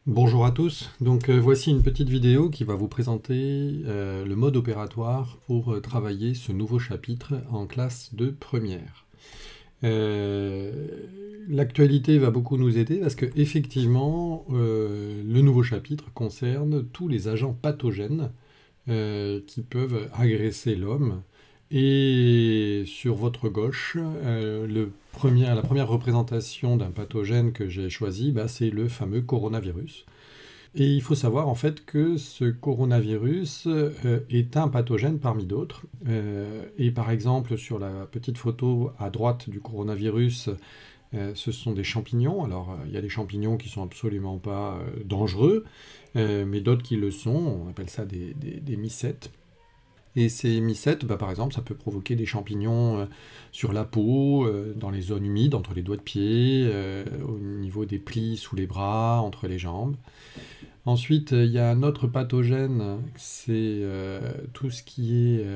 Bonjour à tous, voici une petite vidéo qui va vous présenter le mode opératoire pour travailler ce nouveau chapitre en classe de première. Euh, L'actualité va beaucoup nous aider parce que effectivement le nouveau chapitre concerne tous les agents pathogènes qui peuvent agresser l'homme. Et sur votre gauche, la première représentation d'un pathogène que j'ai choisi, c'est le fameux coronavirus. Et il faut savoir en fait que ce coronavirus est un pathogène parmi d'autres. Et par exemple, sur la petite photo à droite du coronavirus, ce sont des champignons. Alors, il y a des champignons qui sont absolument pas dangereux, mais d'autres qui le sont. On appelle ça des mycètes. Et ces mycètes, par exemple, ça peut provoquer des champignons sur la peau, dans les zones humides, entre les doigts de pied, au niveau des plis sous les bras, entre les jambes. Ensuite, il y a un autre pathogène, c'est tout ce qui est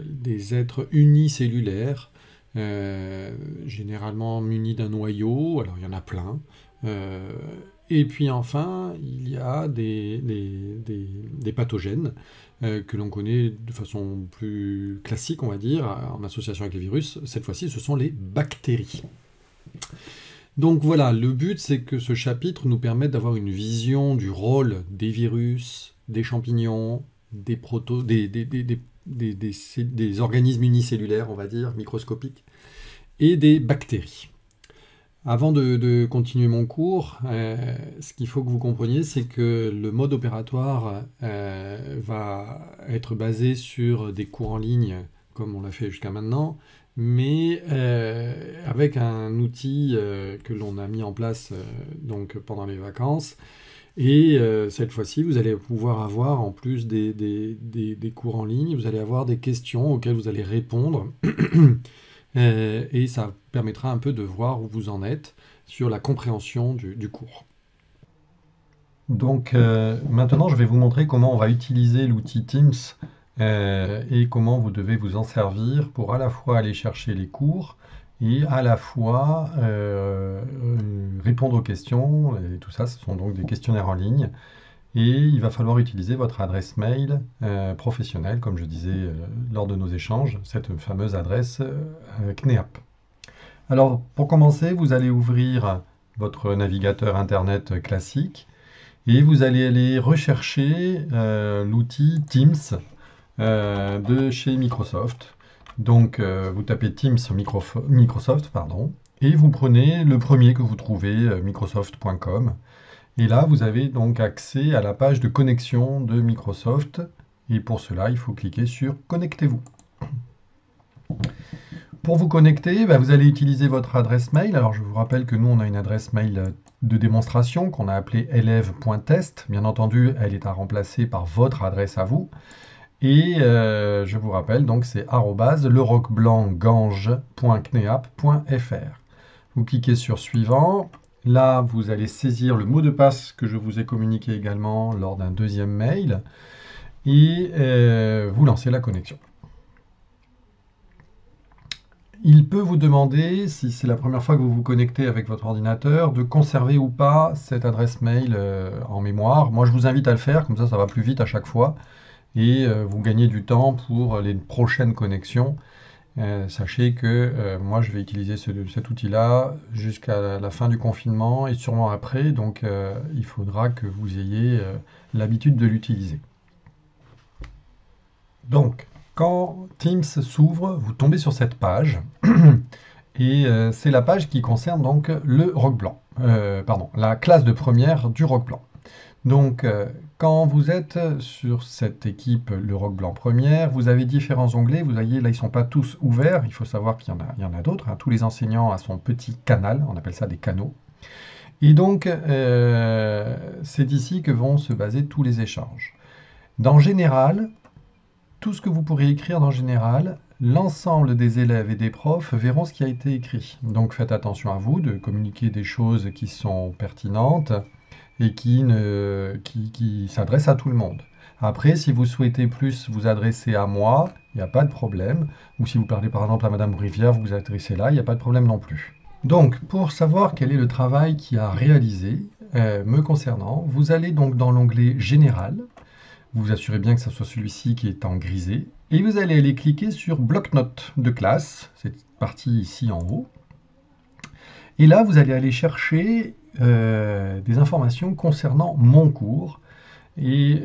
des êtres unicellulaires, généralement munis d'un noyau, alors il y en a plein. Euh, et puis enfin, il y a des pathogènes que l'on connaît de façon plus classique, on va dire, en association avec les virus. Cette fois-ci, ce sont les bactéries. Donc voilà, le but c'est que ce chapitre nous permette d'avoir une vision du rôle des virus, des champignons, des organismes unicellulaires, on va dire, microscopiques, et des bactéries. Avant de continuer mon cours, ce qu'il faut que vous compreniez, c'est que le mode opératoire va être basé sur des cours en ligne, comme on l'a fait jusqu'à maintenant, mais avec un outil que l'on a mis en place pendant les vacances. Et cette fois-ci, vous allez pouvoir avoir, en plus des cours en ligne, vous allez avoir des questions auxquelles vous allez répondre. Et ça permettra un peu de voir où vous en êtes sur la compréhension du cours. Maintenant, je vais vous montrer comment on va utiliser l'outil Teams et comment vous devez vous en servir pour à la fois aller chercher les cours et à la fois répondre aux questions. Et tout ça, ce sont donc des questionnaires en ligne. Et il va falloir utiliser votre adresse mail professionnelle, comme je disais lors de nos échanges, cette fameuse adresse CNEAP. Alors, pour commencer, vous allez ouvrir votre navigateur Internet classique et vous allez aller rechercher l'outil Teams de chez Microsoft. Vous tapez Teams Microsoft, pardon, et vous prenez le premier que vous trouvez, microsoft.com. Et là, vous avez donc accès à la page de connexion de Microsoft. Et pour cela, il faut cliquer sur Connectez-vous. Pour vous connecter, vous allez utiliser votre adresse mail. Alors, je vous rappelle que nous, on a une adresse mail de démonstration qu'on a appelée élève.test. Bien entendu, elle est à remplacer par votre adresse à vous. Et je vous rappelle, donc, c'est @leroqueblancgange.cneap.fr. Vous cliquez sur Suivant. Là, vous allez saisir le mot de passe que je vous ai communiqué également lors d'un deuxième mail et vous lancez la connexion. Il peut vous demander, si c'est la première fois que vous vous connectez avec votre ordinateur, de conserver ou pas cette adresse mail en mémoire. Moi, je vous invite à le faire, comme ça va plus vite à chaque fois et vous gagnez du temps pour les prochaines connexions. Sachez que moi je vais utiliser cet outil-là jusqu'à la fin du confinement et sûrement après, donc il faudra que vous ayez l'habitude de l'utiliser. Donc, quand Teams s'ouvre, vous tombez sur cette page et c'est la page qui concerne donc le Roc Blanc, la classe de première du Roc Blanc. Donc, quand vous êtes sur cette équipe, le Roc Blanc première, vous avez différents onglets. Vous voyez, là, ils ne sont pas tous ouverts. Il faut savoir qu'il y en a d'autres. Tous les enseignants ont son petit canal. On appelle ça des canaux. Et donc, c'est ici que vont se baser tous les échanges. Dans Général, tout ce que vous pourrez écrire dans Général, l'ensemble des élèves et des profs verront ce qui a été écrit. Donc, faites attention à vous de communiquer des choses qui sont pertinentes et qui s'adresse à tout le monde. Après, si vous souhaitez plus vous adresser à moi, il n'y a pas de problème. Ou si vous parlez par exemple à Madame Rivière, vous vous adressez là, il n'y a pas de problème non plus. Donc, pour savoir quel est le travail qui a réalisé, me concernant, vous allez donc dans l'onglet Général, vous vous assurez bien que ce soit celui-ci qui est en grisé, et vous allez aller cliquer sur Bloc-notes de classe, cette partie ici en haut. Et là, vous allez aller chercher des informations concernant mon cours, et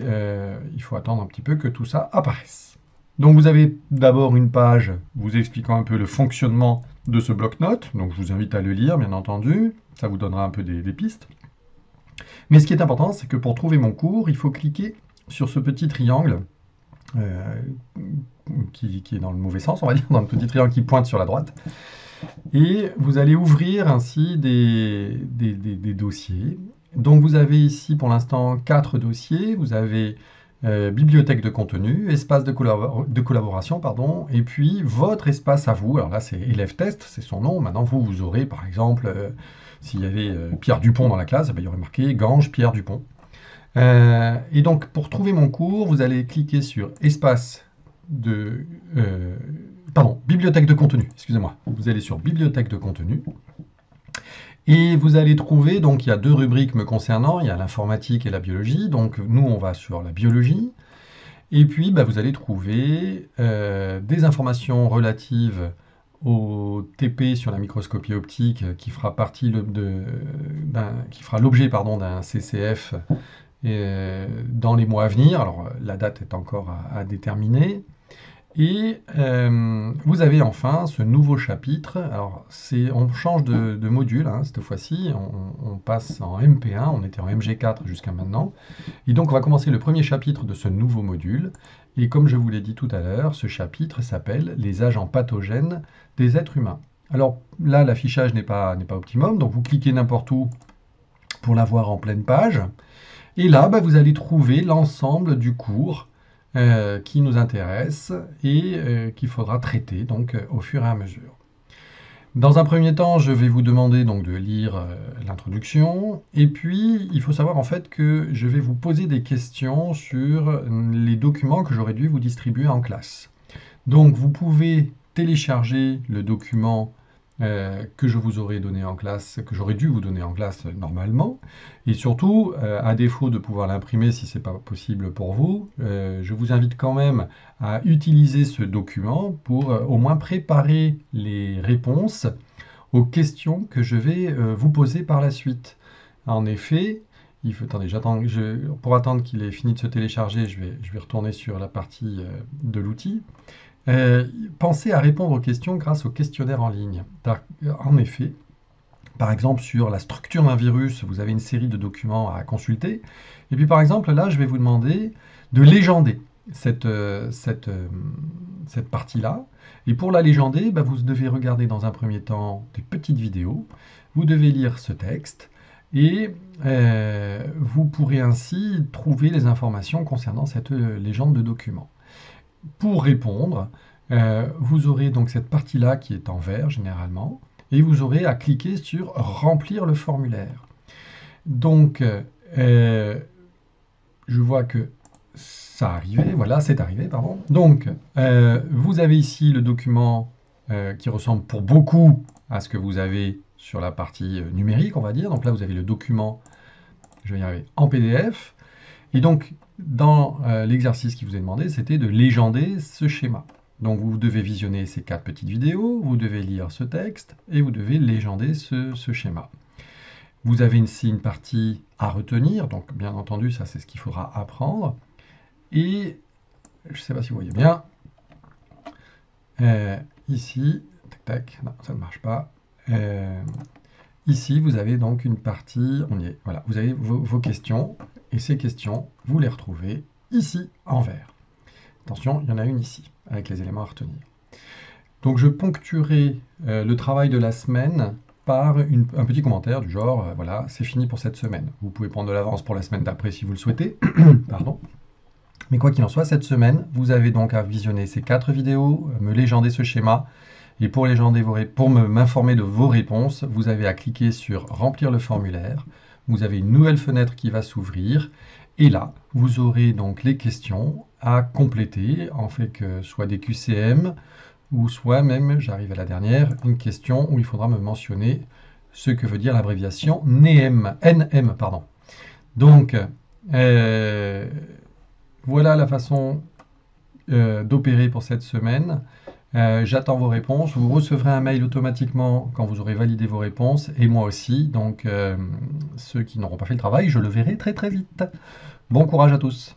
il faut attendre un petit peu que tout ça apparaisse. Donc vous avez d'abord une page vous expliquant un peu le fonctionnement de ce bloc-notes, donc je vous invite à le lire bien entendu, ça vous donnera un peu des pistes. Mais ce qui est important, c'est que pour trouver mon cours, il faut cliquer sur ce petit triangle qui est dans le mauvais sens, on va dire, dans le petit triangle qui pointe sur la droite. Et vous allez ouvrir ainsi des dossiers. Donc vous avez ici pour l'instant 4 dossiers. Vous avez bibliothèque de contenu, espace de collaboration, pardon, et puis votre espace à vous. Alors là c'est élève test, c'est son nom. Maintenant vous aurez par exemple, s'il y avait Pierre Dupont dans la classe, il y aurait marqué Gange Pierre Dupont. Et donc pour trouver mon cours, vous allez cliquer sur espace de... bibliothèque de contenu, excusez-moi. Vous allez sur bibliothèque de contenu. Et vous allez trouver, donc il y a 2 rubriques me concernant, il y a l'informatique et la biologie. Donc nous, on va sur la biologie. Et puis, vous allez trouver des informations relatives au TP sur la microscopie optique qui fera l'objet d'un CCF dans les mois à venir. Alors la date est encore à déterminer. Et vous avez enfin ce nouveau chapitre. Alors on change de module cette fois-ci, on passe en MP1, on était en MG4 jusqu'à maintenant. Et donc on va commencer le premier chapitre de ce nouveau module. Et comme je vous l'ai dit tout à l'heure, ce chapitre s'appelle « Les agents pathogènes des êtres humains ». Alors là, l'affichage n'est pas optimum, donc vous cliquez n'importe où pour l'avoir en pleine page. Et là, vous allez trouver l'ensemble du cours qui nous intéresse et qu'il faudra traiter donc au fur et à mesure. Dans un premier temps, je vais vous demander donc de lire l'introduction, et puis il faut savoir en fait que je vais vous poser des questions sur les documents que j'aurais dû vous distribuer en classe. Donc vous pouvez télécharger le document que je vous aurais donné en classe, que j'aurais dû vous donner en classe normalement, et surtout, à défaut de pouvoir l'imprimer si ce n'est pas possible pour vous, je vous invite quand même à utiliser ce document pour au moins préparer les réponses aux questions que je vais vous poser par la suite. En effet, pour attendre qu'il ait fini de se télécharger, je vais retourner sur la partie de l'outil. Pensez à répondre aux questions grâce au questionnaire en ligne. En effet, par exemple sur la structure d'un virus, vous avez une série de documents à consulter. Et puis par exemple là, je vais vous demander de légender cette partie-là. Et pour la légender, vous devez regarder dans un premier temps des petites vidéos. Vous devez lire ce texte. Et vous pourrez ainsi trouver les informations concernant cette légende de document. Pour répondre, vous aurez donc cette partie-là qui est en vert généralement, et vous aurez à cliquer sur « Remplir le formulaire ». Donc, je vois que ça arrivé, voilà, c'est arrivé, pardon. Donc, vous avez ici le document qui ressemble pour beaucoup à ce que vous avez sur la partie numérique, on va dire. Donc là, vous avez le document, je vais y arriver, en PDF. Et donc, dans l'exercice qui vous est demandé, c'était de légender ce schéma. Donc, vous devez visionner ces 4 petites vidéos, vous devez lire ce texte, et vous devez légender ce schéma. Vous avez ici une partie à retenir, donc bien entendu, ça c'est ce qu'il faudra apprendre. Et, je ne sais pas si vous voyez bien, ici, tac tac, non, ça ne marche pas. Ici, vous avez donc une partie, on y est, voilà, vous avez vos questions, et ces questions, vous les retrouvez ici, en vert. Attention, il y en a une ici, avec les éléments à retenir. Donc je ponctuerai le travail de la semaine par un petit commentaire du genre, voilà, c'est fini pour cette semaine. Vous pouvez prendre de l'avance pour la semaine d'après si vous le souhaitez, pardon. Mais quoi qu'il en soit, cette semaine, vous avez donc à visionner ces 4 vidéos, me légender ce schéma, et pour m'informer de vos réponses, vous avez à cliquer sur « Remplir le formulaire ». Vous avez une nouvelle fenêtre qui va s'ouvrir, et là, vous aurez donc les questions à compléter, en fait que soit des QCM, ou soit même, j'arrive à la dernière, une question où il faudra me mentionner ce que veut dire l'abréviation NEM, NM, pardon. Donc, voilà la façon d'opérer pour cette semaine. J'attends vos réponses. Vous recevrez un mail automatiquement quand vous aurez validé vos réponses, et moi aussi. Donc, ceux qui n'auront pas fait le travail, je le verrai très très vite. Bon courage à tous.